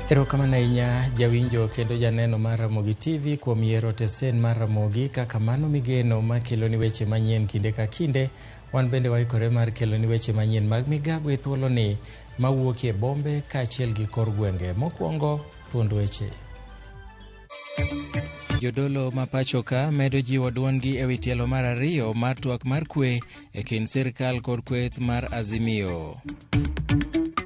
Erokamano ahinya jawinjo kendo janeno mar RamogiTV kuom yiero tesen mar Ramogi kaka mano migeno makelo ni weche manyien kinde ka kinde. Wan bende waikore mar kelo ni weche manyien mag Migago e thuolo ni mawuok e bombe kaachiel gi kor gwenge. Mokwongo thuond weche. Jodolo ma pacho ka medo jiwo duondgi ewi tielo mar ariyo mar twak mar kwe e kind sirkal kod kweth mar Azimio.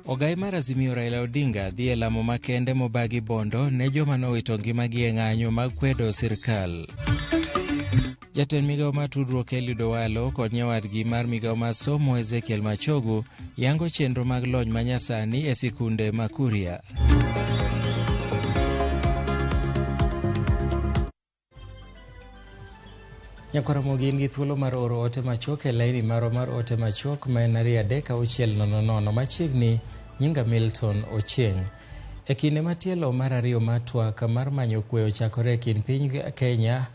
Ogai mar Azimio Raila Odinga dhi e lamo makende mobagi bondo ne joma nowito ngimagi e ng'anyo mag kwedo sirkal. Jatend migawo mar tudruok Eliud Owalo kod nyawadgi mar migawo mar somo Ezekiel Machogu yango chenro mag lony manyasani e sikunde ma Kuria. Ramogi gi thuolo mar oro ote machok e laini maro mar ote machok ma en 3-600 machiegni. Nyinga Milton Ochieng. E kinde matielo mar ariyo mar twak mar manyo kwe ochakore kind piny Kenya,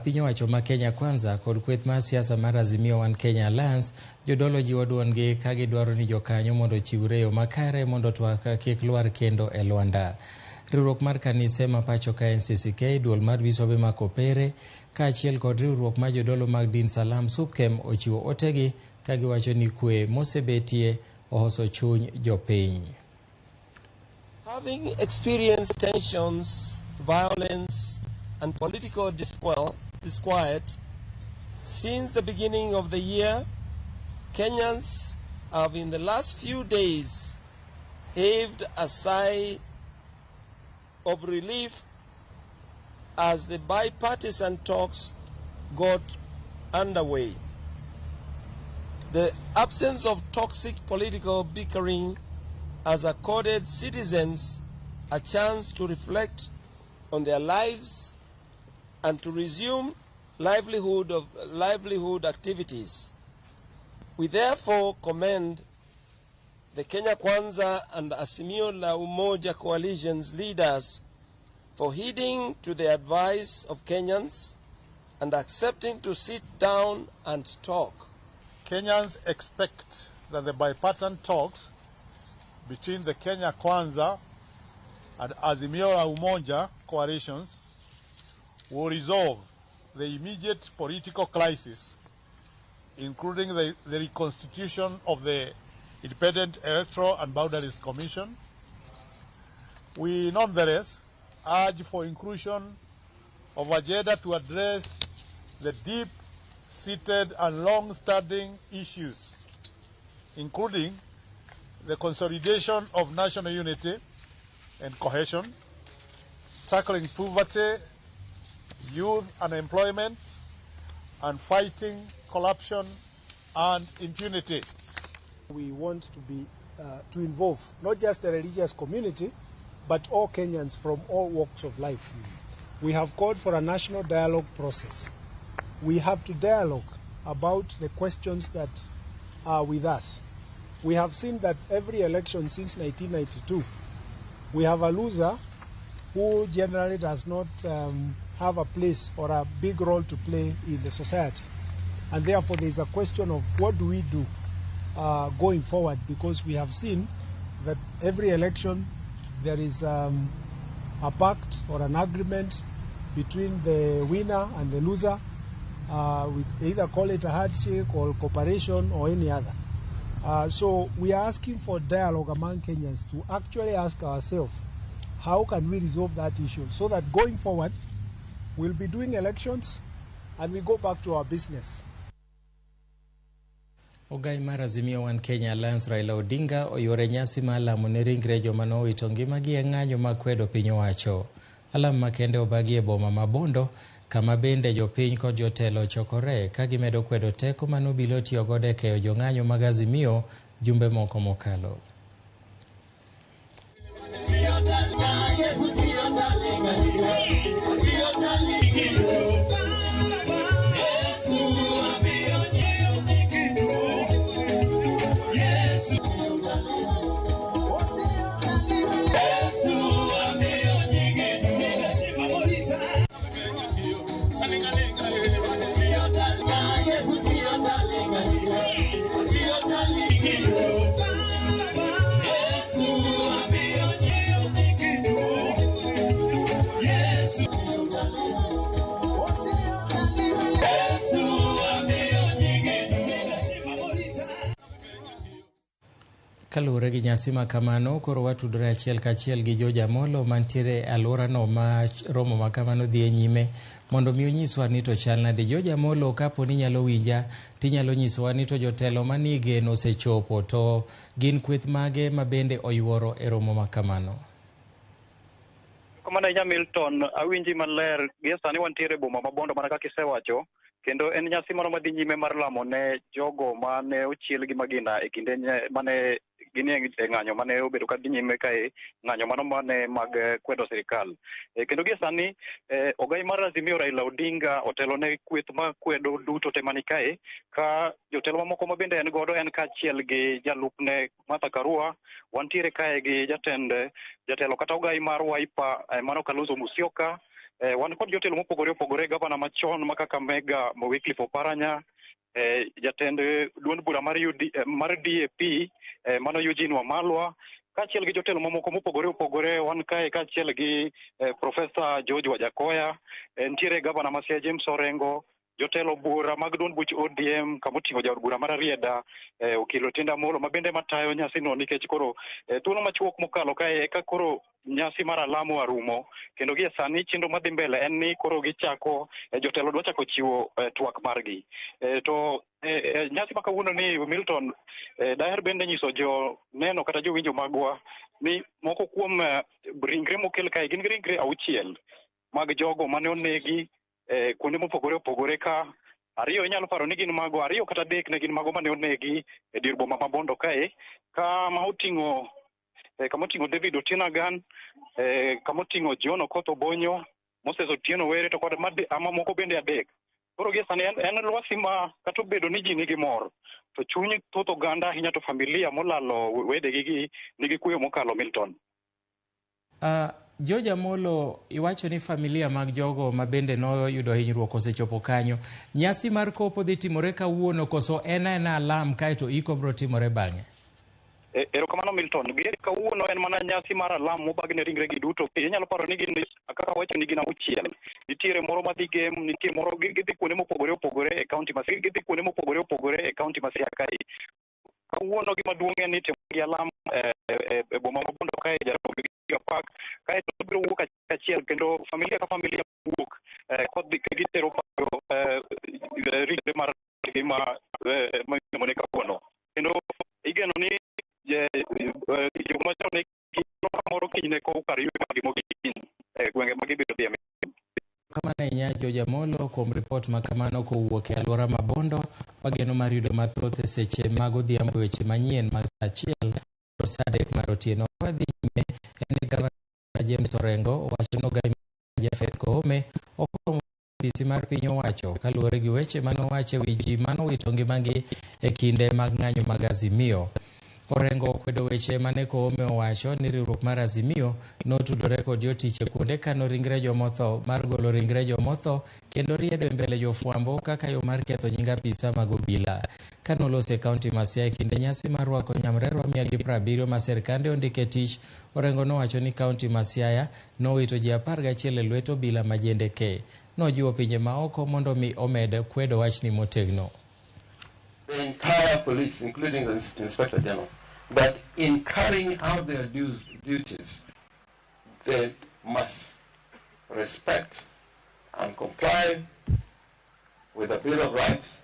piny owacho ma Kenya Kwanza kod kweth mar siasa mar Azimio One Kenya Alliance, jodolo jiwo duondgi ka gidwaro ni jokanyo mondo ochiwre yo makare mondo twak kik lwar kendo e Luanda. Riwruok mar kanise ma pacho ka NCCK, duol mar bisobe ma Kopere kaachiel kod riwruok mar jodolo mag din Salam Supkem ochiwo otegi ka giwacho ni kwe mosebetie ohoso chuny jopiny. Having experienced tensions, violence and political disquiet since the beginning of the year, Kenyans have in the last few days heaved a sigh of relief as the bipartisan talks got underway. The absence of toxic political bickering has accorded citizens a chance to reflect on their lives and to resume livelihood activities. We therefore commend the Kenya Kwanza and Azimio la Umoja coalition's leaders for heeding to the advice of Kenyans and accepting to sit down and talk. Kenyans expect that the bipartisan talks between the Kenya Kwanza and Azimio la Umoja coalitions will resolve the immediate political crisis, including the reconstitution of the Independent Electoral and Boundaries Commission. We nonetheless urge for inclusion of agenda to address the deep-seated and long-standing issues, including the consolidation of national unity and cohesion, tackling poverty, youth unemployment, and fighting corruption and impunity. We want to involve not just the religious community, but all Kenyans from all walks of life. We have called for a national dialogue process. We have to dialogue about the questions that are with us. We have seen that every election since 1992, we have a loser who generally does not have a place or a big role to play in the society. And therefore there is a question of what do we do going forward, because we have seen that every election there is a pact or an agreement between the winner and the loser. We either call it a handshake or cooperation or any other. So we are asking for dialogue among Kenyans to actually ask ourselves, how can we resolve that issue so that going forward we'll be doing elections and we go back to our business. Ogai mar Azimio One Kenya Alliance Raila Odinga oyore nyasi ma alamo ne ringre joma nowito ngimagi e ng'anyo mag kwedo piny owacho. Alam makende obagi e boma ma Bondo, kama bende jopiny kod jotelo chokore ka gimedo kwedo teko manobilo tiyo godo e keyo jong'anyo mag Azimio jumbe moko mokalo. Kaluwore gi nyasi ma kamano, koro watudore achiel kachiel gi Joja Molo mantiere alworano ma romo ma kamano dhi nyime mondo mi onyiswa ni to chal nade. Joja Molo, kapo ni nyalo winja tinyalo nyisowa ni to jotelo manige nosechopo, to gin kweth mage ma bende oyuoro e romo ma kamano. Komanda nya Milton, awinji maler gi sani wantiere boma ma Bondo mana kaka isewacho, kendo en nyasi moro madhi nyime mar lamo ne jogo mane ochiel gi magina e kinde mane ginie e ng'anyo mane obedo ka dhi nyime kae, ng'anyo mano mane mag kwedo sirikal. Kendo gi sani ogai mar Azimio Raila Odinga otelo ne kweth ma kwedo duto te mani kae, ka jotelo mamoko ma bende en godo en kaachiel gi jalupne Martha Karua, wantiere kae gi jatelo kata ogai mar Wiper mano Kalonzo Musyoka, wan kod jotelo mopogore opogore, gavana machon ma Kakamega Wycliffe Oparanya, jatend duond bura mar DAP mano Eugene Wamalwa, kaachiel gi jotelo mamoko mopogore opogore. Wan kae kaachiel gi Profesa George Wajakoya, nitiere gavana ma Siaya James Orengo, jotelo bura mag duond buch ODM kamoting'o jaod bura mar Arieda Okil Otiende Amollo ma bende matayo nyasi no, nikech koro thuolo machuok mokalo kae eka koro nyasi mar alamo arumo, kendo gie sani chenro madhi mbele en ni koro gichako jotelo dwa chako chiwo twak margi. To nyasi ma kawuono ni Milton, daher bende nyiso jo neno kata jowinjo magwa ni moko kuom ringre mokel kae gin ringre 6 mag jogo mane onegi kuonde mopogore opogore, ka 2 inyalo paro ni gin mago, 2 kata 3 ne gin mago mane onegi e dier boma ma Bondo kae, kama oting'o David Otinagan, kamoting'o John Okoth Obonyo, Moses Otieno Were, to kod mamoko bende 3. Koro gie sani en lwasi ma kata obedo ni ji nigi mor, to chuny thoth oganda ahinya to familia molalo wedegi nigi kuyo mokalo. Milton. Joja Molo, iwacho ni familia mag jogo ma bende noyudo hinyruok osechopo kanyo. Nyasi mar kopo dhi timore kawuono koso en alam kae to iko bro timore bang'e? Erokamano Milton, gi kawuono en mana nyasi mar alam mobagne ringre gi duto. Inyalo paro ni gin kaka wacho ni gin 6. Nitiere moro madhi game, nitiere moro gidhi kuonde mopogore opogore e kaunti ma Siaya, gidhi kuonde mopogore opogore e kaunti ma Siaya kae. Kawuono gima duong' en ni timo gi alam e boma ma Bondo kae, Jaramogi Park kae, to biro wuok achiel kendo familia ka familia wuok kodhi gitero paro ringre mar gima mone kawuono, kendo igeno ni joma chon ne moro kinyne ko kar ywe mag mogin gwenge ma gibiro dhiye. Kamano inya Joja Molo kuom ripot ma kamano kowuok e alwora ma Bondo. Wageno mar yudo mathoth e seche mag odhiambo weche manyien mag saa 1 to saa 3 mar otieno. Wadhi nyime en gavana James Orengo wacho no gai Jafeth Koome okoro ofisi mar piny owacho kaluwore gi weche manowacho wi ji manowito ngimagi e kinde mag ng'anyo mag Azimio. Orengo okwedo weche mane Koome owacho ni riwruok mar Azimio notudore kod jotich e kuonde kano ringre jomotho mar golo ringre jomotho kendo riedo e mbele jofwambo kaka yo mar ketho nying apisa mag obila. Kanolose kaunti ma Siaya kinde nyasi mar rwako nyamrerwa 170 ma sirkande ondike tich, Orengo nowacho ni kaunti ma Siaya nowito ji 11 e lwet obila ma jendeke. Nojiwo pinje maoko mondo mi omed kwedo wachni motegno. The entire police, including the Inspector General, that in carrying out their duties, they must respect and comply with the Bill of Rights,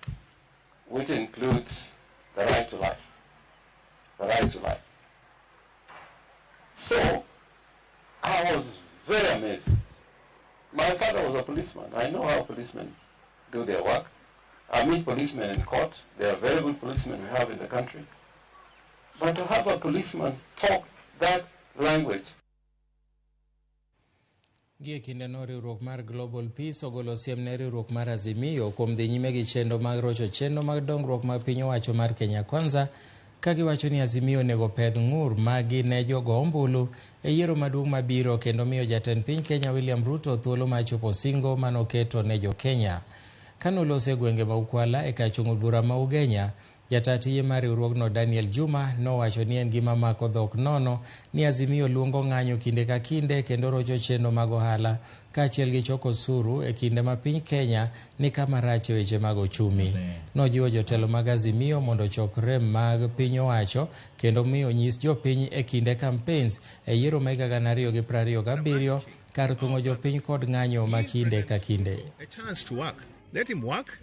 which includes the right to life. The right to life. So, I was very amazed. My father was a policeman. I know how policemen do their work. I meet policemen in court. They are very good policemen we have in the country. But to have a policeman talk that language. Gie kinde no riwruok mar Global Peace ogolo siem ne riwruok mar Azimio kuom dhi nyime gi chenro mag rocho chenro mag dongruok mag piny owacho mar Kenya Kwanza, ka giwacho ni Azimio nego pedh ng'ur magi ne jogo ombulu e yiero maduong' mabiro kendo miyo jatend piny Kenya William Ruto thuolo mar chopo singo manoketo ne jo Kenya. Kanolose gwenge ma Ukwala e kachung' bura ma Ugenya, Jatatiye mar riwruogno Daniel Juma nowacho ni en gima mako dhok nono ni Azimio luongo ng'anyo kinde ka kinde kendo rocho chenro mag ohala kaachiel gi choko osuru e kinde ma piny Kenya ni kama rach e weche mag ochumi. Nojiwo jotelo mag Azimio mondo ochok rem mag piny owacho kendo miyo nyis jopiny e kinde campaigns e yiero ma 2027 kar thung'o jopiny kod ng'anyo ma kinde ka kinde. A chance to work. Let him work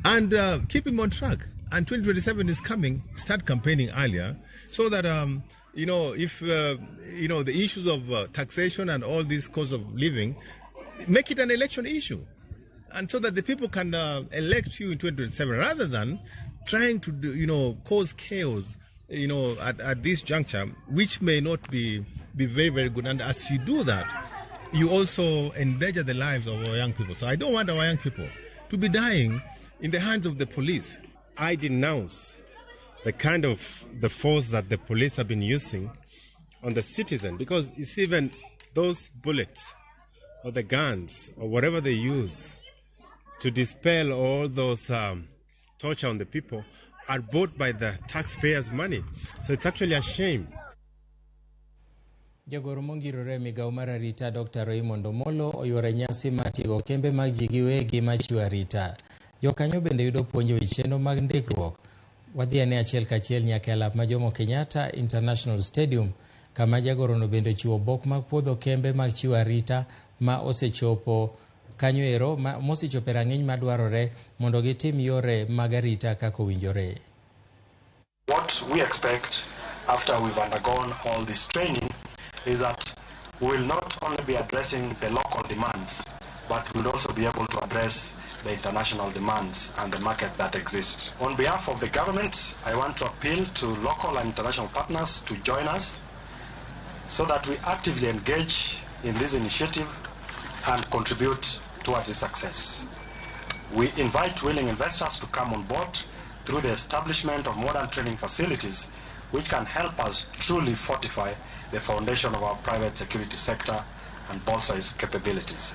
and keep him on track. And 2027 is coming. Start campaigning earlier so that if the issues of taxation and all these costs of living, make it an election issue, and so that the people can elect you in 2027 rather than trying to cause chaos at this juncture, which may not be very, very good. And as you do that, you also endanger the lives of our young people. So I don't want our young people to be dying in the hands of the police. I denounce the force that the police have been using on the citizen, because it's even those bullets or the guns or whatever they use to dispel all those torture on the people are bought by the taxpayers' money. So it's actually a shame. Jagoro mongirore Migago mar arita Dr. Raymond Omolo oyore nyasi matigo kembe mag ji giwegi machiwo arita. Jokanyo bende yudo puonjo e chenro mag ndikruok. Wadhi ane achiel kachiel nyaka e alap ma Jomo Kenyatta International Stadium, kama jagorono bende chiwo bok mag puodho kembe mag chiwo arita ma osechopo kanyo ero mosechopo e rang'iny madwarore mondo gitim yore mag arita kaka owinjore. What we expect after we've undergone all this training is that we will not only be addressing the local demands, but we'll also be able to address the international demands and the market that exists. On behalf of the government, I want to appeal to local and international partners to join us so that we actively engage in this initiative and contribute towards its success. We invite willing investors to come on board through the establishment of modern training facilities which can help us truly fortify the foundation of our private security sector and bolster its capabilities.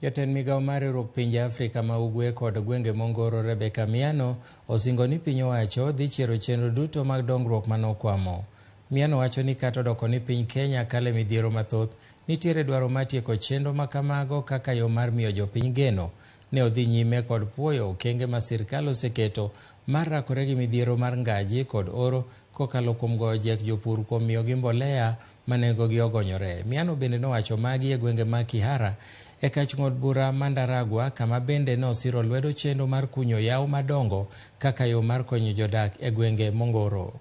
Jatend Migago mar riwruok pinje Afrika ma ugwe kod gwenge mongoro Rebecca Miano osingo ni piny owacho dhi chiero chenro duto mag dongruok manokwamo. Miano wacho ni kata odoko ni piny Kenya kale midhiero mathoth, nitiere dwaro mar tieko chenro makamago kaka yo mar miyo jopiny geno. Ne odhi nyime kod puoyo okenge ma sirkal oseketo mar rakore gi midhiero mar ngaji kod oro kokalo kuom goyo jek jopur kuom miyogi mbolea ma nengogi ogonyore. Miano bende nowacho magi e gwenge ma Kihara e kach ng'od bura Mandaragwa, kama bende nosiro lwedo chenro mar kunyo yawo madongo kaka yo mar konyo jodak e gwenge mongoro.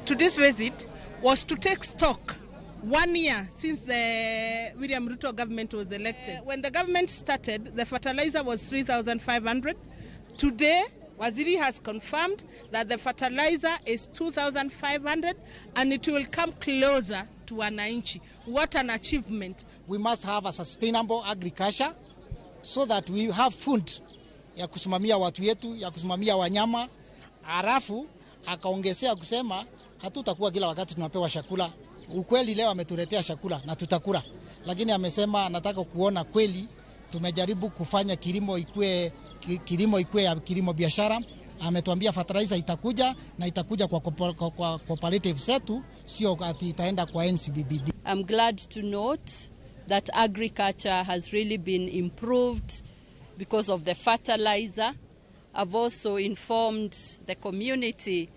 Today's visit was to take stock 1 year since the William Ruto government was elected. When the government started, the fertilizer was 3,500. Today, Waziri has confirmed that the fertilizer is 2,500 and it will come closer to wananchi. What an achievement. We must have a sustainable agriculture so that we have food ya kusimamia watu yetu, ya kusimamia wanyama. Arafu akaongezea kusema hatutakuwa kila wakati tunapewa chakula. Ukweli leo ametuletea chakula na tutakula. Lakini amesema anataka kuona kweli tumejaribu kufanya kilimo ikue ya kilimo biashara. Ametuambia fertilizer itakuja na itakuja kwa cooperative zetu, sio ati itaenda kwa NCBD. I'm glad to note that agriculture has really been improved because of the fertilizer. I've also informed the community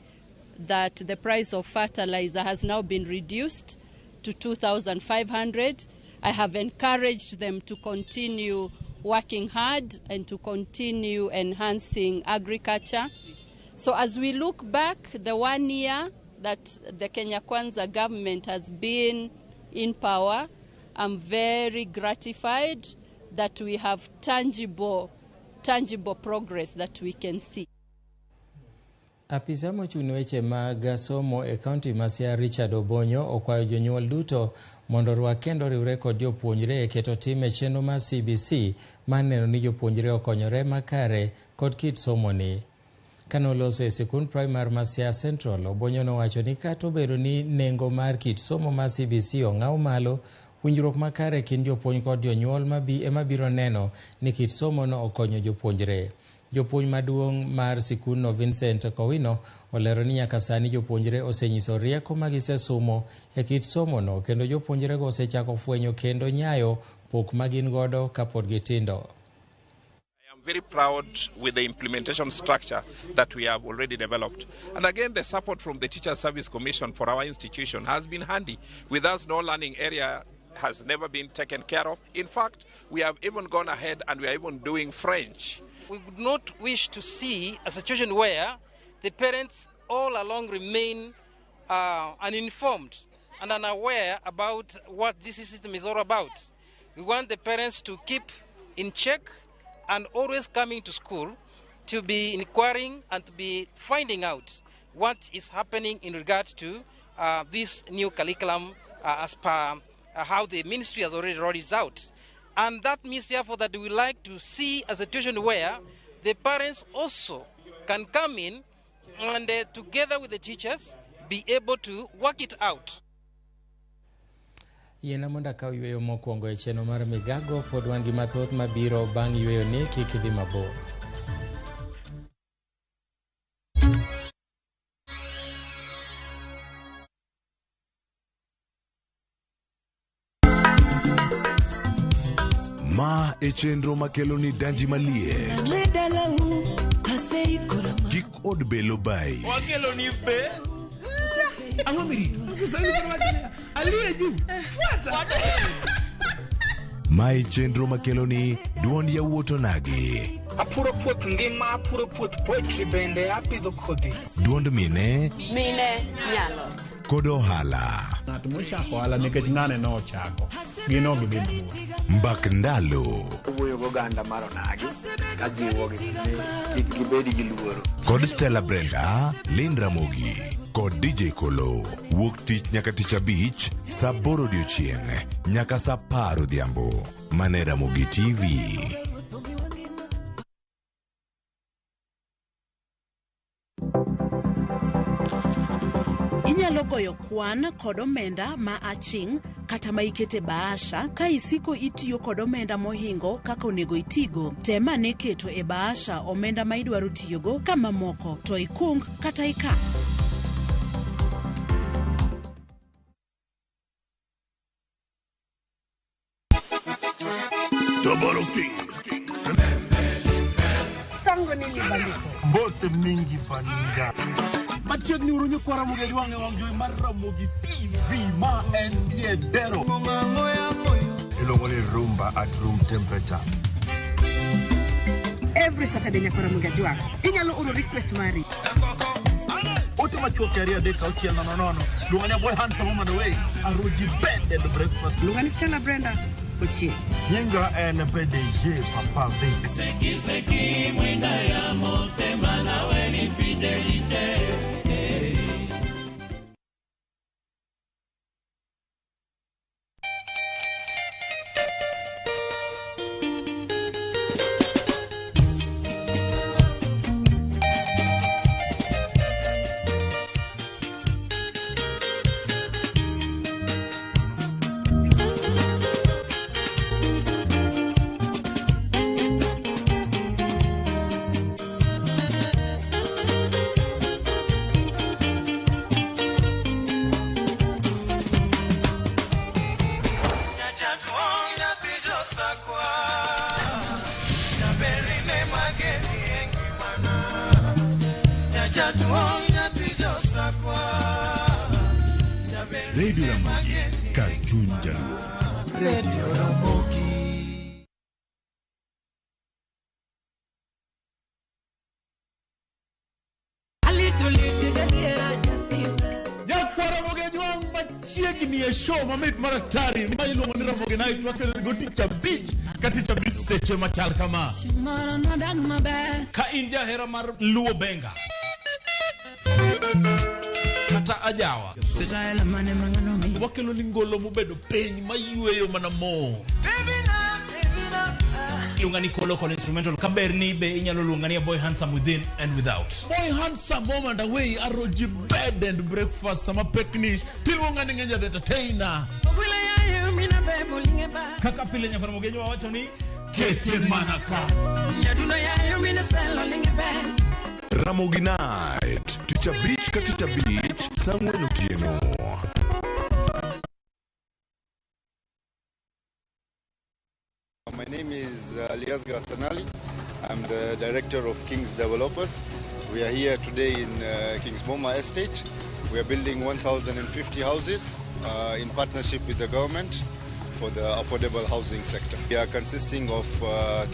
that the price of fertilizer has now been reduced to 2,500. I have encouraged them to continue working hard and to continue enhancing agriculture. So as we look back, the 1 year that the Kenya Kwanza government has been in power, I'm very gratified that we have tangible progress that we can see. Apisa mochung' weche mag somo e kaunti ma Siaya Richard Obonyo okwayo jonyuol duto mondo rwak kendo riwre kod jopuonjre e keto tim e chenro mar CBC mar neno ni jopuonjre okonyore makare kod kit somoni. Kanoloso e sikund primar ma Siaya Central, Obonyo nowacho ni kata obedo ni nengo mar kit somo mar CBC ong'aw malo, winjruok makare kind jopuonj kod jonyuol ema biro neno ni kit somo no okonyo jopuonjre. Jopuonj maduong' mar sikunno Vincent Kowino olero ni nyaka sani jopuonjre osenyiso rieko ma gisesomo e kit somono kendo jopuonjrego osechako fwenyo kendo nyayo pok ma gin godo kapod gitindo. Very proud with the implementation structure that we have already developed. And again, the support from the Teacher Service Commission for our institution has been handy. With us, no learning area has never been taken care of. In fact, we have even gone ahead and we are even doing French. We would not wish to see a situation where the parents all along remain uninformed and unaware about what this system is all about. We want the parents to keep in check and always coming to school to be inquiring and to be finding out what is happening in regard to this new curriculum as per how the ministry has already rolled it out. And that means therefore that we like to see a situation where the parents also can come in and together with the teachers be able to work it out. Yena monda kaw yweyo mokwongo e cheno mar Migago pod wan gi mathoth mabiro bang' yweyo ni kik idhi mabor. Ma e chenro makelo ni danji malie. Kik od belo bai. Wakelo ni be. Ango miri. Aliye juu. Fuata. Ma e chenro makelo ni duond yawuoto nagi. Apuro puoth ngima, apuro puoth poetry bende, apidho kodhi. Duond mine. Mine nyalo. Kod ohala. Ng'at mochako ohala nikech ng'ane no ochako. Gino gi bende. Mbak ndalo. Wuoyo goganda mar onagi ka jiwo gi gibedi gi luoro. Kod Stella Brenda, Lynn Ramogi, kod DJ Kolo. Wuok tich nyaka tich abich, saa 8 odiechieng' nyaka saa 10 odhiambo. Mane RamogiTV. Inyalo goyo kwan kod omenda ma aching' kata ma ikete bahasha ka isiko itiyo kod omenda mohingo kaka onego itigo. Tema ne keto e bahasha omenda ma idwaro tiyogo kama moko to ikung kata ika. Double King. Sango nini bandiko. Bote mingi baninga. Machiegni urunyo kwa Ramogi wange wangjoi mar RamogiTV ma en tiedero. Ilongo ni rumba at room temperature. Every Saturday nyaka Ramogi wako. Inyalo oro request mari. Ote machuok aria deka ochiel nono. Lungani boy handsome on the way. Aroji bed and breakfast. Lungani Stella Brenda. Weche. Nyinga en PDG Papa Vic. Seki mwenda ya motema na weni fidelite. Radio Ramogi, Cartoon Jaluo. Radio Ramogi. Chiegni e show mamit maraktari ma iluongo ni Ramogi Night wakelo go tich abich ka tich abich seche machal kama. Ka in jahera mar luo benga kata ajawa wakelo ni ngolo mobedo piny mayueyo mana mo. Lungani Kolo Kolo instrumental kaberni be inyalo lungani Boy Handsome within and without. Boy Handsome moment away aroji bed and breakfast sama pekni tilungani ngenja the entertainer. Kaka pile nyaka Ramogi wacho ni kete manaka. Ramogi Night, Ticha Beach Katita Beach, Sangwen Otieno. My name is Alias Gassanali. I'm the director of King's Developers. We are here today in King's Boma Estate. We are building 1,050 houses in partnership with the government for the affordable housing sector. We are consisting of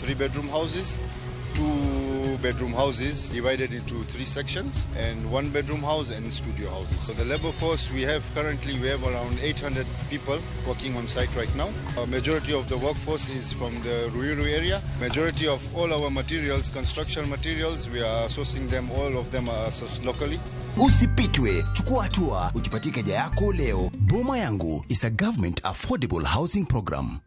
3-bedroom houses, 2-bedroom houses divided into 3 sections, and 1-bedroom house and studio houses. So the labor force we have currently, we have around 800 people working on site right now. A majority of the workforce is from the Ruiru area. Majority of all our materials, construction materials, we are sourcing them, all of them are sourced locally. Usipitwe, chukua hatua, ujipatie keja yako leo. Boma Yangu is a government affordable housing program.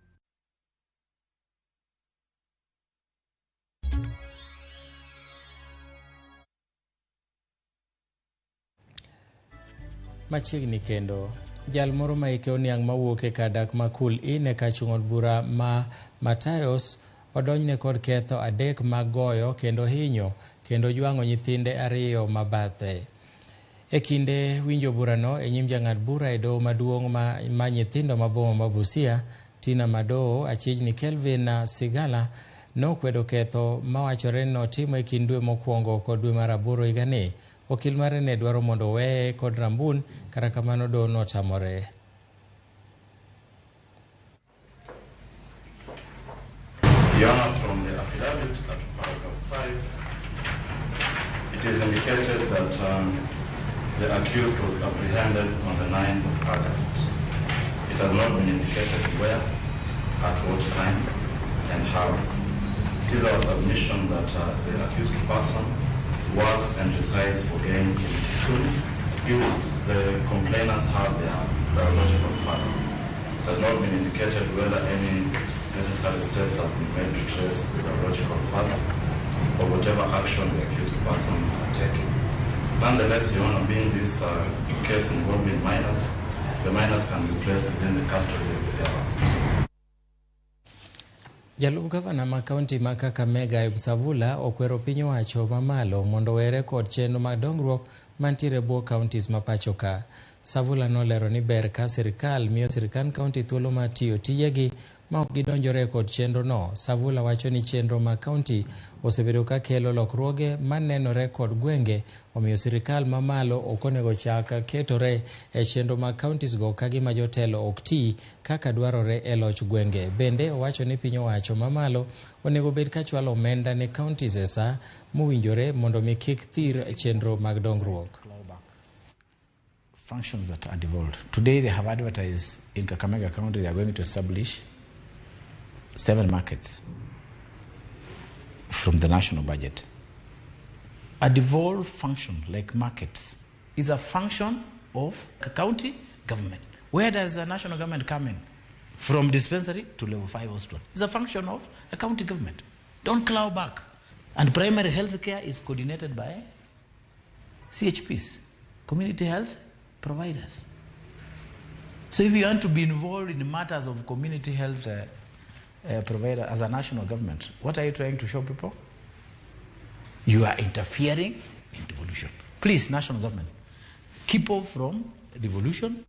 Machiegni kendo jal moro ma ike oniang' mawuok e kadak makul ine ka chung'od bura ma Matayos odonjne kod ketho 3 mag goyo kendo hinyo kendo jwang'o nyithinde 2 mabathe. E kinde winjo burano e nyim jang'ad bura e doho maduong' ma nyithindo maboma ma Busia, Tina Madoo achijni Kelvin Sigala nokwedo ketho mawachore notimo e kind dwe mokwongo kod dwe mar 8 higani. Okil mare ne dwaro mondo weye kod rambun, kata kamano doho notamore. Your Honor, from the affidavit at paragraph 5, it is indicated that the accused was apprehended on the 9th of August. It has not been indicated where, at what time, and how. It is our submission that the accused person works and resides for gain in Kisumu. The complainants have their biological father. It has not been indicated whether any necessary steps have been made to trace the biological father or whatever action the accused person had taken. Nonetheless, Your Honor, being this case involving minors, the minors can be placed within the custody of the government. Jalup gavana ma kaunti ma Kakamega Savula okwero piny owacho mamalo mondo were kod chenro mag dongruok mantiere bwo counties ma pacho ka. Savula nolero ni ber ka sirikal miyo sirikal kaunti thuolo mar tiyo tijegi ma ok gidonjore kod chenro no. Savula wacho ni chenro ma kaunti osebedo ka kelo lokruoge manenore kod gwenge, omiyo sirikal mamalo ok onego chak ketore e chenro ma counties go ka gima jotelo ok ti kaka dwarore e loch gwenge. Bende owacho ni piny owacho mamalo onego bed ka chwalo omenda ne counties e sa mowinjore mondo mi kik thir chenro mag dongruok. Functions that are devolved. Today they have advertised in Kakamega County they are going to establish 7 markets from the national budget. A devolved function like markets is a function of a county government. Where does the national government come in? From dispensary to level 5 hospital. It's a function of a county government. Don't claw back. And primary health care is coordinated by CHPs, community health providers. So if you want to be involved in matters of community health provider as a national government, what are you trying to show people? You are interfering in devolution. Please, national government, keep off from devolution.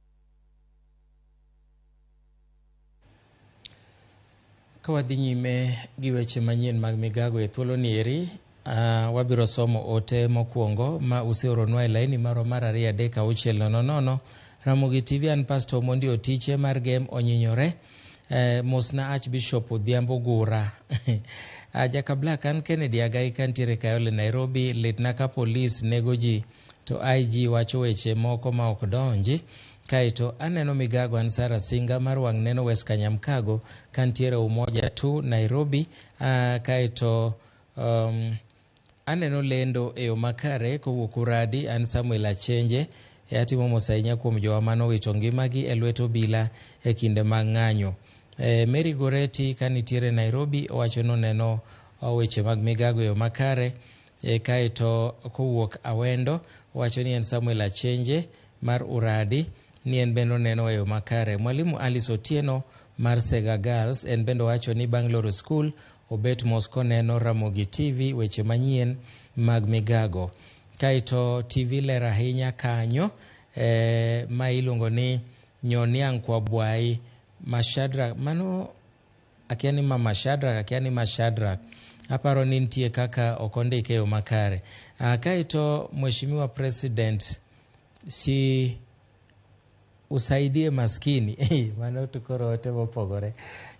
Kawadhi nyime gi weche manyien mag Migago e thuolo ni eri, wabiro somo ote mokwongo ma useoronwa e laini maro mar 2-3-6-000. RamogiTV an Pastor Mondi Otiche mar game onyinyore. Mosna Archbishop Odhiambo Gura. Jaka Black an Kennedy Agai kantiere Kayole Nairobi. Litnaka Police negoji to IG wacho weche moko ma ok donji. Kaito aneno Migago an Sara Singa mar wang' neno West Kanyamkago kantiere Umoja tu Nairobi. Kaito aneno lendo e Omakare kowuok Uradi an Samuel Achenje. Atimo mosainya kuom jowa mano wito ngimagi e lweto bila e kinde mag ng'anyo. Mary Goreti kanitiere Nairobi owacho noneno weche mag Migago e Omakare. Kaito kowuok Awendo owacho ni en Samuel Achenje mar Uradi ni en bendo neno e Omakare. Mwalimu Alice Otieno mar Sega Girls. En bendo wacho ni bang' loro skul obet Moscow neno RamogiTV weche manyien mag Migago. Kaito TV ler ahinya kanyo ma iluongo ni Nyoniang kwa Bwai Mashadrak, mano akiani Mama Shadrak, akiani Mashadrak, aparo ni nitie kaka okondike yo makare. Kaito Mheshimiwa President si usaidie maskini mano tukoro ote mopogore.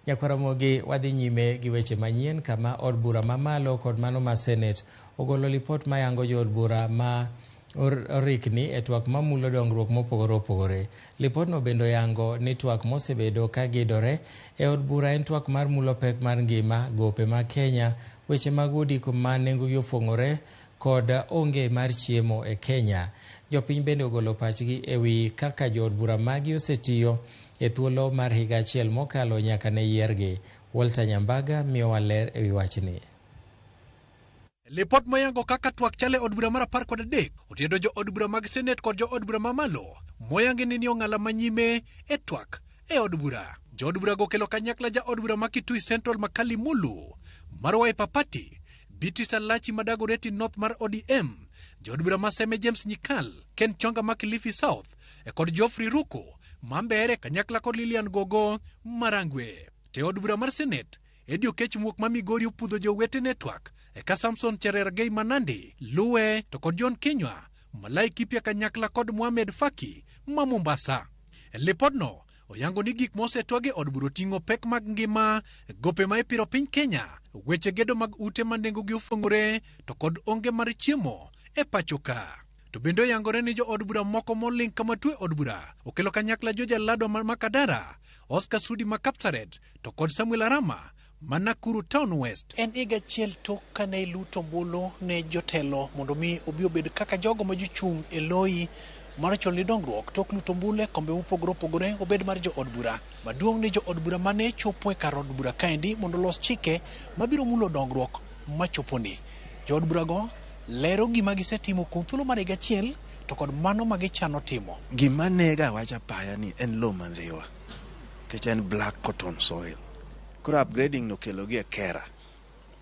Nyakwaramogi wadhi nyime gi weche manyien kama od bura mamalo kod mano ma Senate ogolo lipot mayango jo od bura ma orikni e twak mamulo dongruok mopogore opogore. Lipotno bendo yango ni twak mosebedo ka gidore e od bura en twak mar mulo pek mar ngima, gope ma Kenya, weche mag udi ma nengogi ofwong'ore kod onge mar chiemo e Kenya. Jopiny bende ogolo pachgi ewi kaka jo od bura magi osetiyo e thuolo mar higa achiel mokalo nyaka ne yiergi. Walter Nyambaga miyo waler ewi wachni. Lipot moyango kaka twak chale od bura mar 13 otiedo jo od bura mag Senate kod jo od bura mamalo moyangi ni ong'ala manyime e twak e od bura. Jo od bura go kelo kanyakla ja od bura ma Kitui Central Makali Mulu, mar Wiper Party, Biti Salachi Madagoreti North mar ODM, jo od bura ma Seme James Nyikal, Ken Chonga ma Kilifi South, kod Geoffrey Ruko mambere kanyakla kod Lilian Gogo Marangwe. Te od bura mar Senate Edio Kech muok ma Migori opudho jo wete network eka Samson Cherergei Manandi, Luwe to kod John Kinywa, Malai Kipia kanyakla kod Mohamed Faki ma Mombasa. Lipodno oyango ni gik mosetwage od bura ting'o pek mag ngima, gope ma ipiro piny Kenya, weche gedo mag ute ma nengogi ofwong'ore to kod onge mar chiemo e pacho ka. To bende oyangore ni jo od bura moko moling kama twe od bura okelo kanyakla jo jalado ma Makadara, Oscar Sudi ma Kapsaret to kod Samuel Arama Manakuru Town West. En iga chiel tok kane luto mbulu ne jotelo mondo mi obi obed kaka jogo ma jochung' e loi mar choli dongruok tok luto mbule kombe mopogore opogore obed mar jo od bura maduong' ni jo od bura mane chopo e kar od bura kaendi mondo los chike mabiro mulo dongruok machoponi. Jo od bura go lero gima gisetimo kuom thuolo mar higa achiel to kod mano ma gichano timo. Gima nega wacha paya ni en lo mandhiwa kech en black cotton soil. Koro upgrading no kelo gi e Kera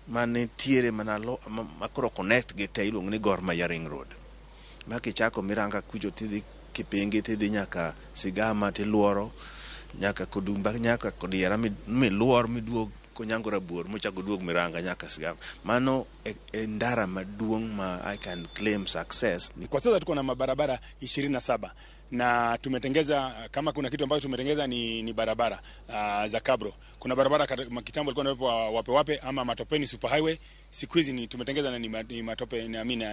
mane tiere manalo makoro connect gi te iluongo ni Gor Mahia Ring Road. Ma kichako Miranga kujo tidhi Kipingi tidhi nyaka Sigama tiluoro nyaka Kodumba nyaka Kodiera miluor miduog Konyango Rabuor mochako duog Miranga nyaka Sigama. Mano e ndara maduong' ma I can claim success. Kwa sasa tuko na mabarabara 27 na tumetengeza, kama kuna kitu ambacho tumetengeza ni barabara za kabro. Kuna barabara kitambo ilikuwa wape ama matopeni super highway, siku hizi ni tumetengeza na ni matope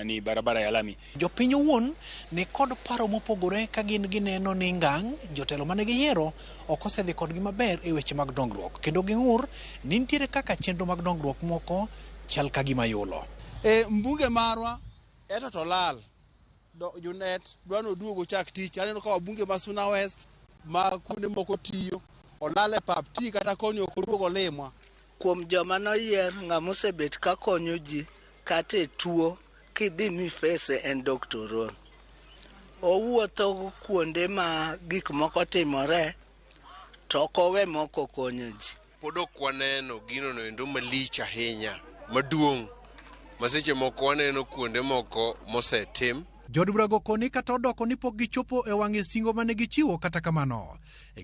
ni barabara ya lami. Jopiny owuon ni kod paro mopogore ka gin gineno ni ngang' jotelo mane giyiero ok osedhi kodgi maber e weche mag dongruok kendo ging'ur ni nitiere kaka chenro mag dongruok moko chal ka gima yulo. Mbuge marwa eto to lal Junet dwano duogo chak tich. Aneno ka wabunge ma Suna West ma kuonde moko tiyo olale pap ti kata konyo okoduogo limwa. Kuom joma noyier ng'ama osebet ka konyo ji kata e tuo kidhi mifese en Dr. Ron. Owuotho kuonde ma gik moko timore to ok owe moko konyo ji. Pod ok waneno gino no endo malich ahinya maduong' maseche moko waneno kuonde moko mosetim. Jo od bura go koni kata odoko ni pok gichopo e wang'e singo mane gichiwo kata kamano.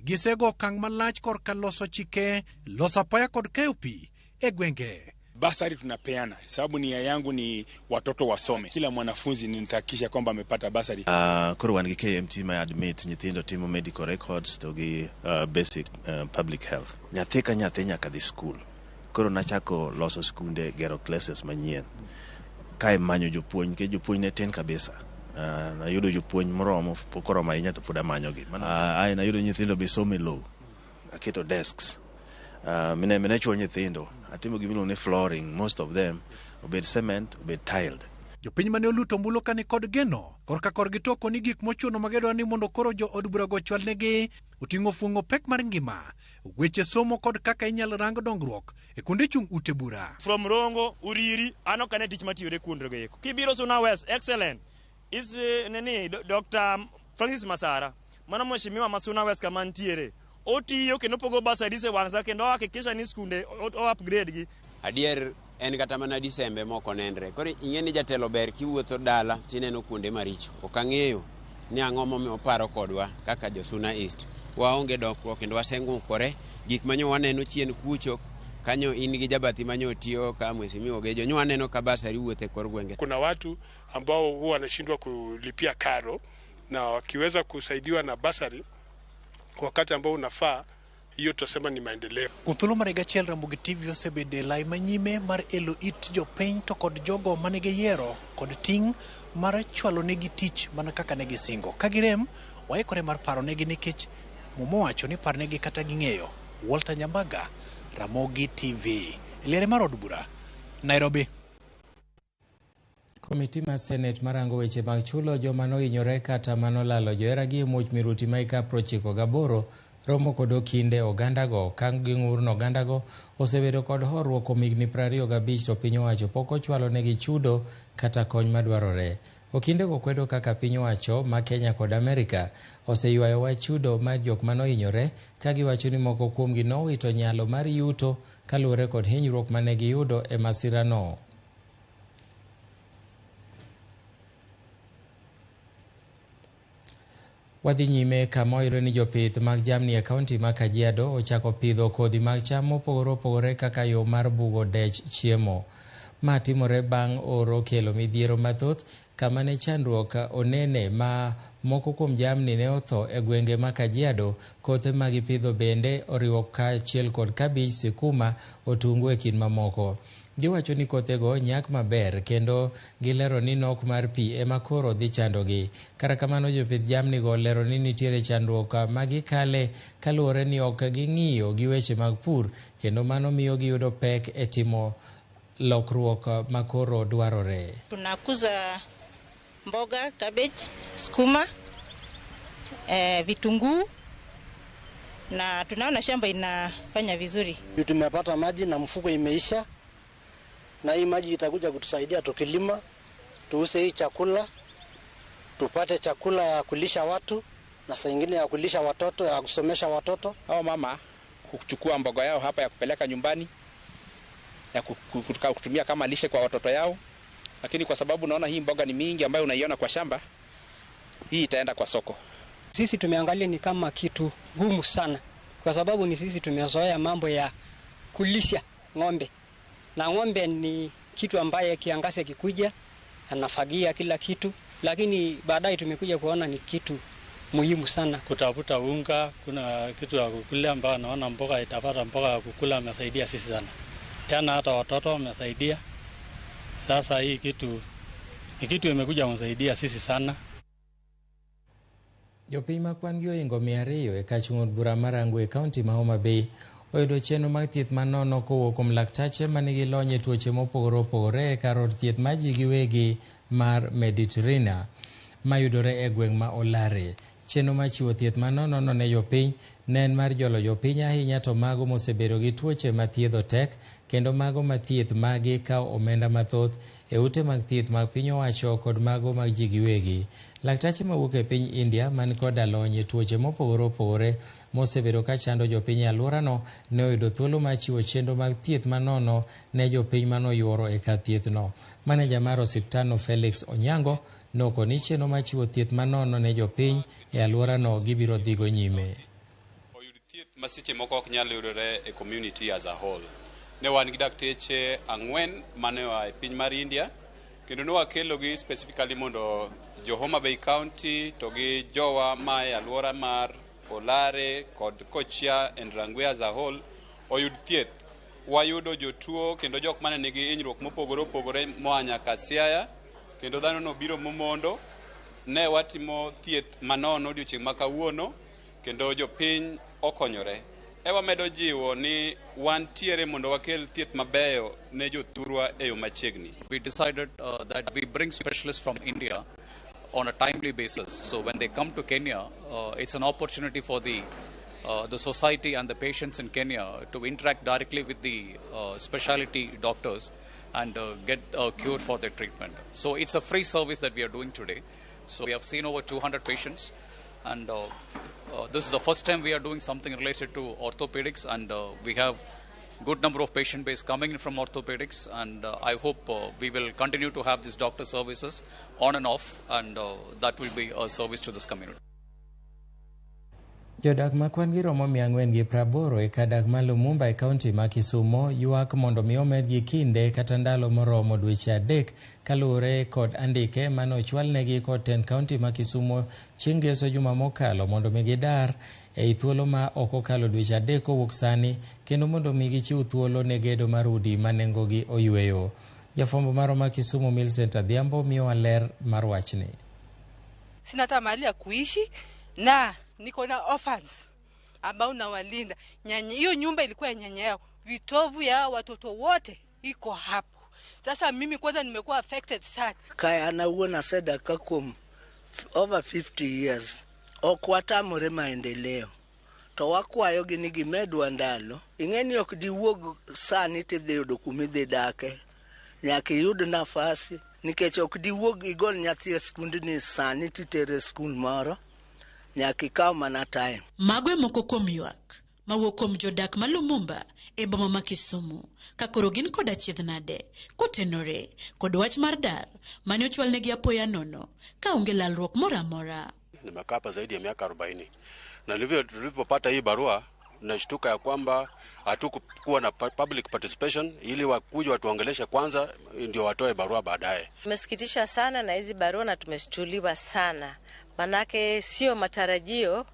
Gisego okang' malach korka loso chike, loso apaya kod keyo pi e gwenge. Basari tunapeana, sababu nia yangu ni watoto wasome. Kila mwanafunzi nitahakikisha kwamba amepata basari. Koro wan gi KMT ma admit nyithindo timo medical records to gi basic public health. Nyathi ka nyathi nyaka dhi school. Koro nachako loso skunde, gero classes manyien. Kae manyo jopuonj, ke jopuonj ne tin kabisa. Na yudo jopuonj moromo pokoro ma inya to pod amanyo gi. Ai na yudo nyithindo be some low. Aketo desks. Mine chuo nyithindo. Atimo gimilo ne flooring, most of them obed cement, obed tiled. Jopiny mane oluto mbulu kani kod geno korka korgi toko ni gik mochuno magedo ni mondo koro jo od bura go chwalnegi oting'o fuong'o pek mar ngima, weche somo kod kaka inyalo rang dongruok e kuonde chung' ute bura. From Rongo, Uriri, ano kane tich matiyore kuondrego eko. Kibiro Suna West, excellent. Is Dr. Francis Masara. Mana mheshimiwa ma Suna West kama ntiere. otiyo kendo pogo basaris e wang' sa kendo hakikisha ni skunde o upgrade gi. Adier en kata mana Disembe moko nendre. Koro ing'e ni jatelo ber kiwuotho dala tineno kuonde maricho. Ok ang'eyo ni ang'o momiyo oparo kodwa kaka Josuna East. Waonge dokruok kendo waseng'ukore gik manyo waneno chien kucho kanyo in gi jabathi manyo tiyo ka Mheshimiwa Ogejo nyo waneno ka basari wuothe kor gwenge. Kuna watu ambao huwa wanashindwa kulipia karo na wakiweza kusaidiwa na basari wakati ambao unafaa, hiyo tutasema ni maendeleo. Uthulo mar higa RamogiTV osebede lai manyime mar elo it jopiny to kod jogo manigi yiero kod ting' mar chwalo negi tich mana kaka negi singo. Kagirem waikore mar paro negi nikech Momo wacho ni par negi kata ging'eyo. Walter Nyambaga, RamogiTV. Liere mar od bura, Nairobi. Komiti mar Senate marango weche mag chulo joma nohinyore kata manolalo joheragi e muoch miruti ma hika 98 romo kod okinde ogandago. Ka ging'ur no ogandago osebedo kod horuok kuom higni 25 to piny owacho pok ochwalo negi chudo kata kony madwarore. Okindego kwedo kaka piny owacho ma Kenya kod Amerika oseywayo wach chudo mar jok manohinyore ka giwacho ni moko kuomgi nowito nyalo mar yuto kaluwore kod hinyruok mane giyudo e masirano. Wadhi nyime kama oyudo ni jopith mag jamni e kaunti ma Kajiado ochako pidho kodhi mag cham mopogore opogore kaka yo mar bugo dech chiemo. Ma timore bang' oro kelo midhiero mathoth kama ne chandruok onene ma moko kuom jamni ne otho e gwenge ma Kajiado. Kothe ma gipidho bende oriwo kaachiel kod kabich, sikuma, otungu e kind mamoko. Giwacho ni kothego nyak maber kendo gilero ni nok mar pi ema koro dhi chandogi. Kara kamano jopith jamni go lero ni nitiere chandruok ma gikale kaluwore ni ok ging'iyo gi weche mag pur kendo mano miyo giyudo pek e timo lokruok makoro dwarore. Tunakuza mboga, cabbage, skuma, vitunguu na tunaona shamba inafanya vizuri. Tumepata maji na mfuko imeisha, na hii maji itakuja kutusaidia tukilima, tuuse hii chakula, tupate chakula ya kulisha watu na saa nyingine ya kulisha watoto, ya kusomesha watoto. Hao mama kuchukua mboga yao hapa ya kupeleka nyumbani ya kutumia kama lishe kwa watoto yao, lakini kwa sababu naona hii mboga ni mingi ambayo unaiona kwa shamba, hii itaenda kwa soko. Sisi tumeangalia ni kama kitu gumu sana, kwa sababu ni sisi tumezoea mambo ya kulisha ng'ombe, na ng'ombe ni kitu ambaye kiangazi kikuja anafagia kila kitu, lakini baadaye tumekuja kuona ni kitu muhimu sana. Kutafuta unga, kuna kitu ya kukula ambao naona mboga itapata mboga ya kukula, amesaidia sisi sana. Tena hata watoto wamesaidia. Sasa hii kitu ni kitu imekuja kusaidia sisi sana. Jopiny ma kwan-gi ohingo 200 e kach ng'od bura mar Rangwe e kaunti ma Homa Bay oyudo chenro mag thieth manono kowuok kuom laktache manigi lony e tuoche mopogore opogore e kar od thieth ma ji giwegi mar Mediterranean mayudore e gweng' ma Olare. Chenro machiwo thieth manono ne jopiny ne en mar jolo jopiny ahinya to mago mosebedo gi tuoche ma thiedho tek kendo mago ma thieth magi kawo omenda mathoth e ute mag thieth mag piny owacho kod mago mag ji giwegi. Laktache mawuok e piny India man kod lony e tuoche mopogore opogore mosebedo ka chando jopiny e alworano ne oyudo thuolo mar chiwo chenro mag thieth manono ne jopiny manoyuoro e kar thiethno. Maneja mar osiptandno Felix Onyango noko ni chenro mar chiwo thieth manono ne jopiny e alworano gibiro dhigo nyime. Oyud thieth ma seche moko ok nyal yudore e community as a whole. Ne wan gi dakteche 4 mane wa e piny mar India kendo ne wakelogi specifically mondo jo Homa Bay County to gi jowa ma e alwora mar Olare kod Kochia and Rangwe as a whole oyud thieth. Wayudo jotuo kendo jok mane nigi hinyruok mopogore opogore moa nyaka Siaya kendo dhano no biro momondo. Ne watimo thieth manono odiochieng' ma kawuono kendo jopiny okonyore. Wamedo jiwo ni wantiere mondo wakel thieth mabeyo ne jothurwa e yo machiegni. We decided that we bring specialists from India on a timely basis. So when they come to Kenya, it's an opportunity for the society and the patients in Kenya to interact directly with the specialty doctors and get a cure for their treatment. So it's a free service that we are doing today. So we have seen over 200 patients, and This is the first time we are doing something related to orthopedics, and we have good number of patient base coming in from orthopedics, and I hope we will continue to have these doctor services on and off, and that will be a service to this community. Jodak ma kwan gi romo 480 e kadak ma Lumumba e kaunti ma Kisumo ywak mondo mi omedgi kinde kata ndalo moromo dweche 3 kaluwore kod andike mane ochwalnegi kod ten kaunti ma Kisumo chieng' Ngeso juma mokalo mondo mi gidar e thuolo ma ok okalo dweche 3 kowuok sani, kendo mondo mi gichiw thuolo ne gedo mar udi ma nengogi oyweyo. Jafwambo maro ma Kisumo Millicent Adhiambo miyowa ler mar wachni. Sina hata mahali ya kuishi na niko na orphans ambao nawalinda. Hiyo nyumba ilikuwa ya nyanya yao. Vitovu ya watoto wote iko hapo. Sasa mimi kwanza nimekuwa affected sana. Kaya anauona seda kakum over 50 years. Okwata more maendeleo. To wakwayo gini gimedwa ndalo. Ingeni ok diwuog sani tidhi yudo kumidhi dake. Nyaka yud nafasi. Nikech ok diwuog igol nyathi e skundni sani titere skul moro. Nyaki kaw mana time. Mago moko kuom ywak mawuok kuom jodak ma Lumumba e boma ma Kisumu ka koro gin kod achiedh nade kotenore kod wach mar dar mane ochwalnegi apoya nono ka onge lalruok moro amora. Nimekaa hapa zaidi ya miaka 40 na nilipopata hii barua nashtuka ya kwamba hatukuwa na public participation ili wakuja watuongeleshe kwanza ndio watoe barua baadaye. Tumesikitisha sana na hizi barua na tumeshtuliwa sana. Manake sio matarajio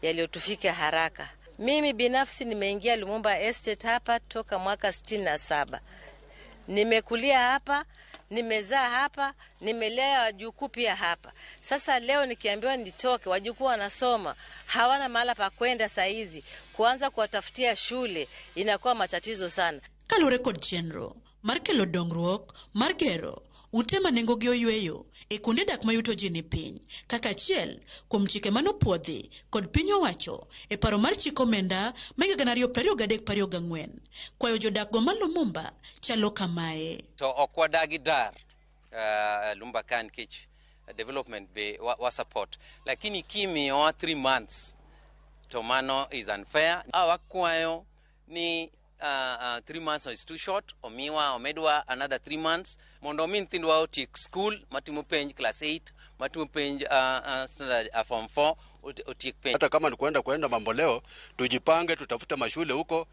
yaliyotufika haraka. Mimi binafsi nimeingia Lumumba Estate hapa toka mwaka 67. Nimekulia hapa, nimezaa hapa, nimelea wajukuu pia hapa. Sasa leo nikiambiwa nitoke, wajukuu wanasoma, hawana mahala pa kwenda saizi, kuanza kuwatafutia shule inakuwa matatizo sana. Kalure kod chenro mar kelo dongruok mar gero ute manengogi oyweyo e kuonde dak mayuto ji ni piny kaka achiel kuom chike manopuodhi kod piny owacho e paro mar chik omenda ma 2023-2024 kwayo jodak go ma Lumumba chalo kamae. To ok wadagi dar Lumumba kan kich development be wa support, lakini kimiyowa 3 months to mano is unfair. Wakwayo ni 3 months is too short, omedwa another 3 months mondo min thindwa otiek school, matimo penj class 8, matimo penj standard form 4 otiek penj. Hata kama ni kwenda mambo leo, tujipange, tutafute mashule huko.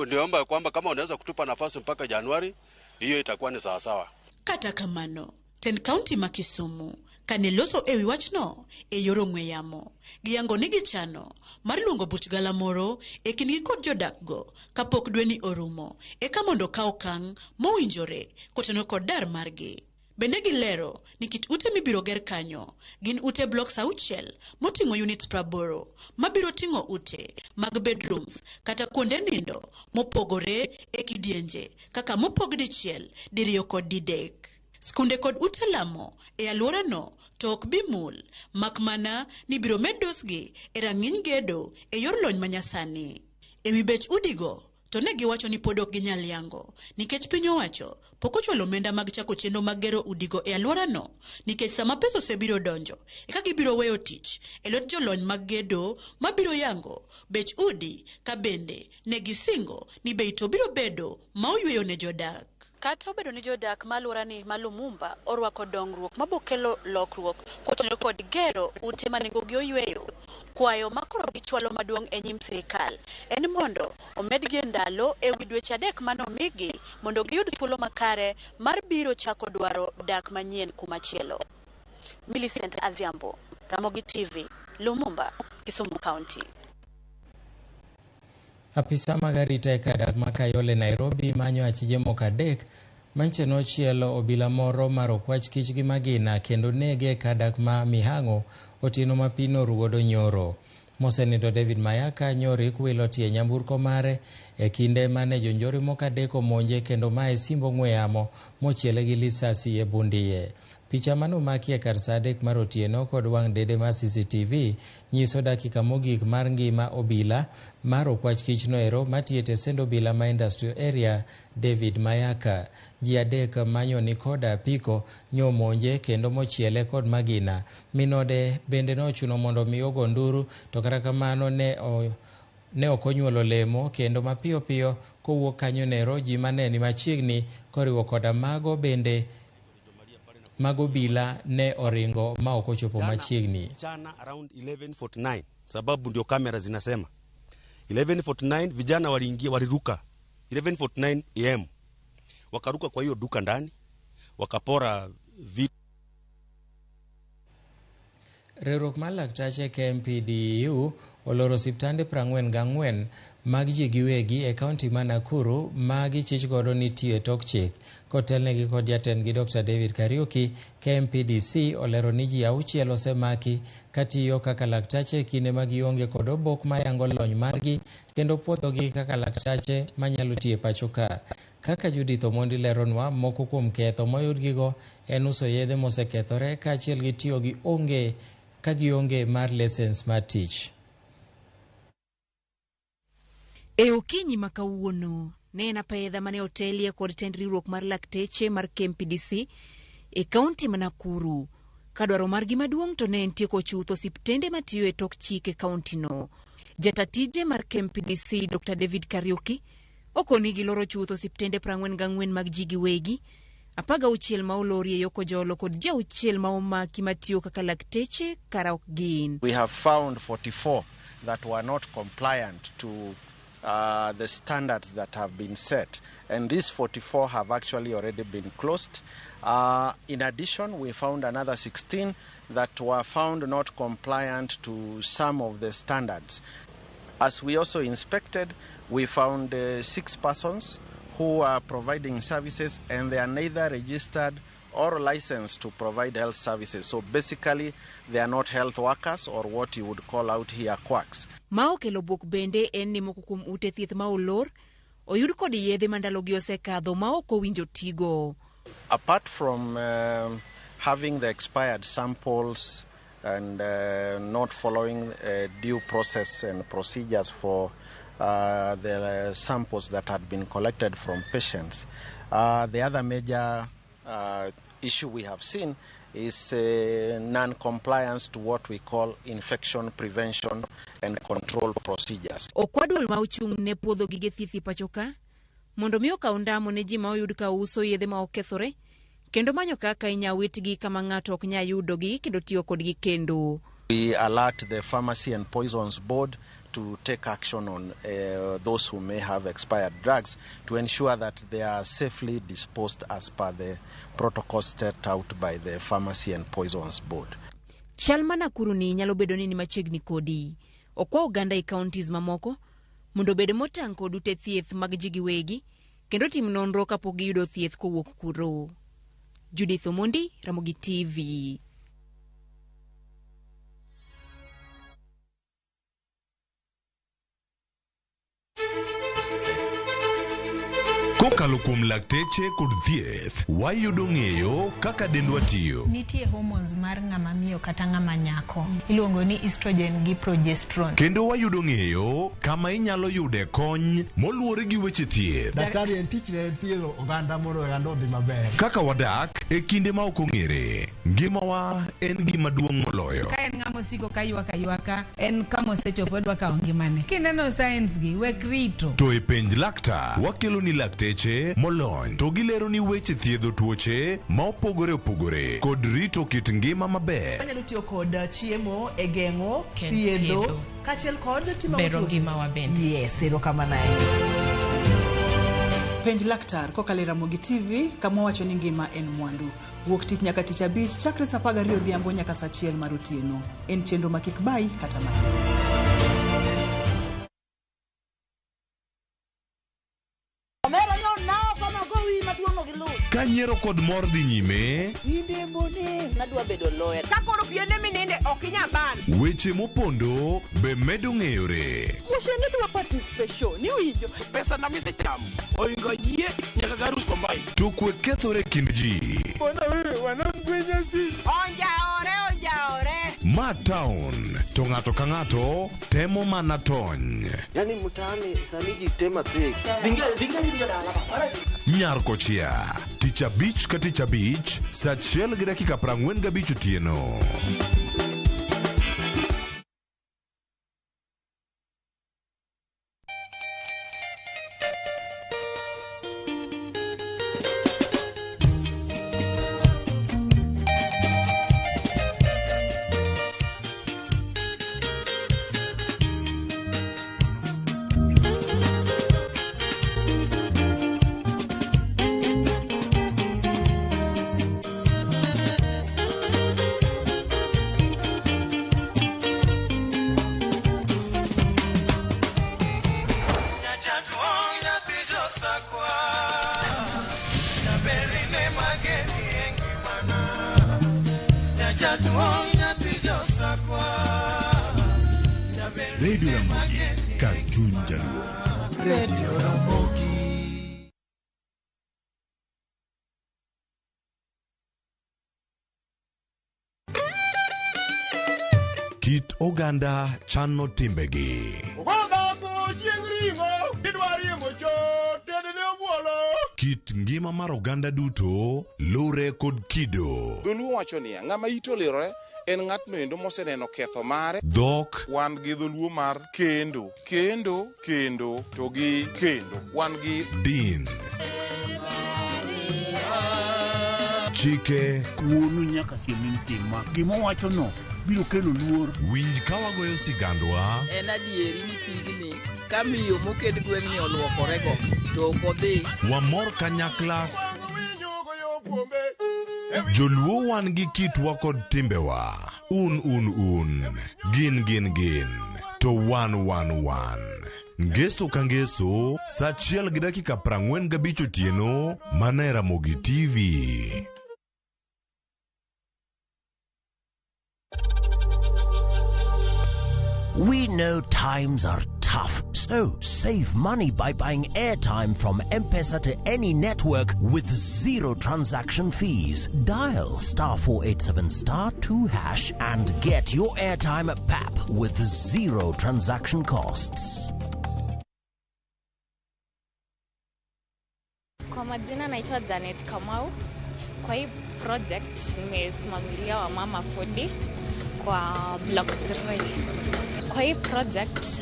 Niomba kwamba kama unaweza kutupa nafasi mpaka Januari, hiyo itakuwa ni sawa sawa. Kata kamano, ten county ma Kisumu kaneloso ewi wachno e yor ong'we yamo giyango nigi chano mar luongo buch galamoro e kindgi kod jodak go kapok dwe ni orumo eka mondo kaw okang' mowinjore kotenore kod dar margi. Bende gilero ni kit ute mibiro ger kanyo gin ute blocks 6 moting'o units 80 mabiro ting'o ute mag bedrooms kata kuonde nindo mopogore e kidienje kaka mopog dichiel, diriyo kod didek. Skunde kod ute lamo e alwora no to ok bi mul, makmana ni biro medosgi e rang'iny gedo e yor lony manyasani. E wi bech udigo to ne giwacho ni pod ok ginyal yango nikech piny owacho pok ochwalo omenda mag chako chenro mag gero udigo e alwora no, nikech sama pesa osebiro donjo eka gibiro weyo tich e lwet jolony mag gedo mabiro yango bech udi ka bende ne gisingo ni bei to biro bedo ma oyweyo ne jodak. Kata obedo ni jodak ma alworani ma Lumumba orwako dongruok mabokelo lokruok kotenore kod gero ute manengogi oyweyo, kwayo makoro gichwalo maduong' e nyim sirikal en mondo omedgi ndalo e wi dweche 3 manomigi mondo giyud thuolo makare mar biro chako dwaro dak manyien kumachielo. Millicent Adhiambo, RamogiTV, Lumumba, Kisumu County. Apisa magarita e kadak makayole Nairobi manyo achije moko 3 manche nochielo obila moro mar okwach kich gi magina kendo nege kadak ma Migago otieno ma pino rugodo nyoro. Mosenindo David Mayaka nyori kwilo tie nyamburko mare e kinde mane jonjori moko 3 omonje kendo mae simbo ng'we yamo mochiele gi lisasi e bundiye. Picha manomaki e kar saa 3 mar otieno kod wang' dede mar CCTV nyiso dakika mogik mar ngima obila mar okwach kichno ero matiyo e send obila ma industrial area David Mayaka. Ji adek manyo ni koda apiko nyomonje kendo mochiele kod magina. Minode bende nochuno mondo mi ogo nduru, to kata kamano ne okonyuolo lemo kendo mapiyo piyo kowuok kanyo nero ji maneni machiegni koriwo koda mago bende mago bila ne oringo ma okochopo machiegni. Jana around 11:49 sababu ndio kamera zinasema 11:49 vijana waliingia, waliruka 11:49 am wakaruka kwa hiyo duka ndani wakapora vitu. Riwruok mar laktache KMPDU oloro osiptande 44 mag ji giwegi e kaunti ma Nakuru ma gichich godo ni tiyo e tok chik. Kotelnegi kod jatendgi Dr. David Kariuki, KMPDC olero ni ji 6 osemaki katiyo kaka laktache kinde ma gionge kod obok mayango lony margi kendo puodhogi kaka laktache manyalo tiyo e pacho ka. Kaka Judith Omondi leronwa, moko kuom ketho moyudgigo en uso yedhe mosekethore kaachiel gi tiyo gi gionge mar lisens mar tich. E okinyi ma kawuono ne en apedha mane otelie kod tend riwruok mar lakteche mar KMPDC e kaunti ma Nakuru. Kadwaro margi maduong' to ne en tieko chuth osiptende matiyo e tok chik e kaunti no. Jatatije mar KMPDC Dr. David Kariuki okoni giloro chuth osiptende 44 mag ji giwegi, 16 ma olori e Yoko Jolo kod 6 ma omaki matiyo kaka lakteche karaok gin. We have found 44 that were not compliant to the standards that have been set, and these 44 have actually already been closed. In addition, we found another 16 that were found not compliant to some of the standards. As we also inspected, we found 6 persons who are providing services and they are neither registered or licensed to provide health services. So basically, they are not health workers or what you would call out here quacks. Ma okelo buok bende en ni moko kuom ute thieth ma olor oyud kod yedhe mandalogi osekadho ma ok owinjo tigo. Apart from having the expired samples and not following due process and procedures for the samples that had been collected from patients, the other major issue we have seen is non-compliance to what we call infection prevention and control procedures. Okwadul ma ochung' ne puodho gige thieth pachoka mondo mi okaw ndamo ne ji ma oyud ka uso yedhe ma okethore kendo manyo kaka inyawitgi kama ng'ato ok nya yudogi kendo tiyo kodgi kendo. We alert the Pharmacy and Poisons Board to take action on those who may have expired drugs to ensure that they are safely disposed as per the protocols set out by the Pharmacy and Poisons Board. Chal ma Nakuru ni nyalo bedo ni machiegni kodi. Okwa oganda e counties mamoko mondo bed motang' kod ute thieth mag ji giwegi kendo tim nonro kapok giyudo thieth kowuok kuro. Judith Omondi, RamogiTV. Kokalo kuom lakteche kod thieth, wayudo ng'eyo kaka dendwa tiyo. Nitie hormones mar ng'ama miyo kata ng'ama nyako. Iluongo ni estrogen gi progesterone. Kendo wayudo ng'eyo kama inyalo yude kony moluwore gi weche thieth. Daktari en tich ne thiedho oganda mondo oganda odhi maber. Kaka wadak e kinde ma ok ong'ere, ngimawa en gima duong' moloyo. Ka en ng'ama osiko ka ywaka en kama osechopo dwa kawo ngimane. Kineno science gi wek rito. To e penj laktar, wakelo ni lakteche molony to gilero ni weche thiedho tuoche ma opogore opogore kod rito kit ngima maber. Anyalo tiyo kod chiemo e geng'o thiedho kaachiel kod timo bero ngima wa bende. Yes, erokamano ahinya. Penj laktar kokalo RamogiTV kama wacho ni ngima en mwandu. Wuok tich nyaka tich abich chakre saa 12 odhiambo nyaka saa 1 mar otieno. En chenro ma kik bai kata matin. Ka nyiero kod mor dhi nyime, inde mbone nadwa bedo lawyer. Ka koro piende mininde ok inya ban. Weche mopondo be medo ng'eyore. Mushende dwa participation ni winjo. Pesa na mise chamo. Oingo yie nyaka garus combine. To kwe kethore kind ji. Bona wewe wanangu Matown, to ng'ato ka ng'ato temo mana tony. Yani mtaani saniji tema pek. Nyarkochia, tich abich ka tich abich, saa 1:45 otieno. Radio Ramogi, Cartoon Jaluo. Radio Ramogi. Kit oganda chano timbegi. Kit ngima mar oganda duto lure kod kido. Dholuo wacho niya, ng'ama ito lirore en ng'atno endo moseneno ketho mare. Dhok wan gi dholuo mar kendo to gi kendo wan gi din. Chike kuonu nyaka siemin tima gimo wacho no biro kelo luor. Winj ka wagoyo sigandwa. En adieri ni pigni kamiyo moked gweng'ni oluokorego to kodhi. Wamor kanyakla. Joluo wan gi kitwa kod timbewa. Un. Gin. To wan. Ngeso ka ngeso, saa 1:45 otieno, mana RamogiTV. We know times are tough, so save money by buying airtime from M-Pesa to any network with zero transaction fees. Dial *487*2# and get your airtime PAP with zero transaction costs. Kwa majina naitwa Janet Kamau. Kwa hii project nimesimamilia wa mama Fodi kwa block 3. Kwa hii project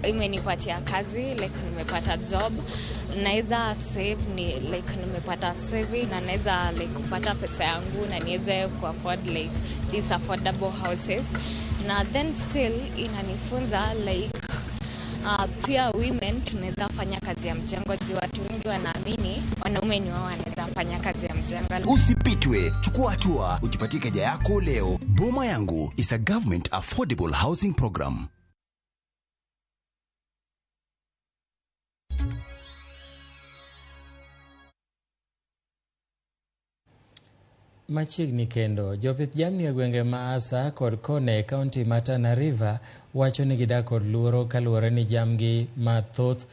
imenipatia kazi, nimepata job, naweza save nimepata saving na naweza kupata pesa yangu na niweze kuafford these affordable houses. Na then still inanifunza pia women tunaweza fanya kazi ya mjengo juu watu wengi wanaamini wanaume ni wao wanaweza fanya kazi ya mjengo. Usipitwe, chukua hatua, ujipatie keja yako leo. Boma Yangu is a government affordable housing program. Machiegni kendo, jopith jamni e gwenge ma Asa kod Kone, kaunti ma Tana River, wacho ni gidak kod luoro kaluwore ni jamgi mathoth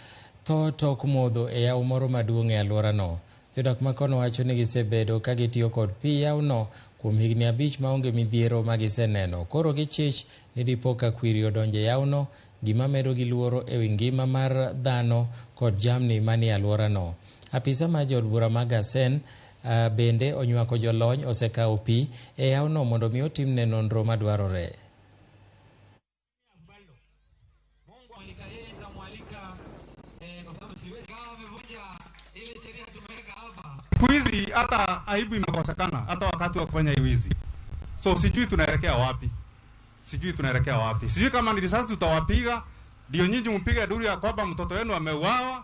tho tok modho e yawo moro maduong' e alworano. Jodak ma kono wacho ni gisebedo ka gitiyo kod pi yawno kuom higni 5 maonge midhiero ma giseneno. Koro gichich ni dipo ka kwiri odonjo e yawno, gima medo gi luoro e wi ngima mar dhano kod jamni manie alworano. Apisa ma jod bura mag Gasen bende onywako jolony osekawo pi e yawno mondo mi otimne nonro madwarore. Kuizi hata aibu imekosekana hata wakati wa kufanya wizi. So sijui tunaelekea wapi. Sijui kama ni risasi tutawapiga ndio nyinyi mpige duru ya kwamba mtoto wenu ameuawa,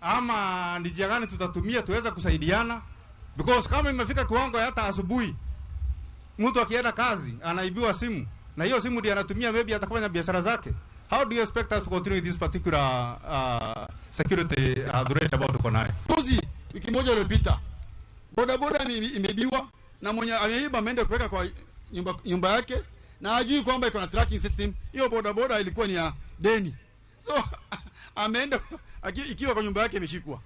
ama ni njia gani tutatumia tuweza kusaidiana, because kama imefika kiwango hata asubuhi mtu akienda kazi anaibiwa simu na hiyo simu ndiyo anatumia maybe atakufanya biashara zake. How do you expect us to continue this particular security threat about tuko nayo? Wiki moja iliyopita bodaboda imeibiwa na mwenye ameiba ameenda kuweka kwa nyumba yake na hajui kwamba iko na tracking system. Hiyo bodaboda ilikuwa ni ya deni, so ameenda ikiwa kwa nyumba yake imeshikwa.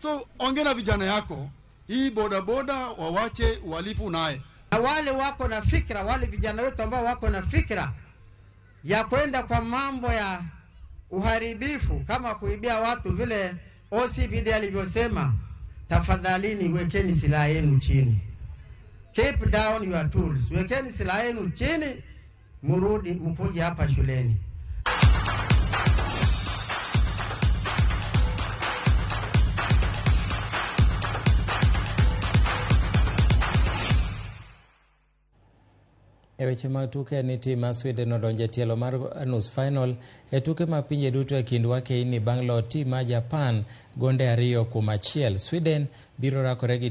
So ongea na vijana yako hii bodaboda wawache uhalifu naye. Na wale wako na fikra, wale vijana wetu ambao wako na fikra ya kwenda kwa mambo ya uharibifu kama kuibia watu vile OCPD alivyosema, tafadhalini wekeni silaha yenu chini. Keep down your tools. Wekeni silaha yenu chini, murudi mkuje hapa shuleni. Weche mag tuke ni tim mar Sweden odonje tielo mar nus final e tuke mag pinje duto e kind wakeini bang' loyo tim mar Japan gonde 2-1. Sweden biro rakore gi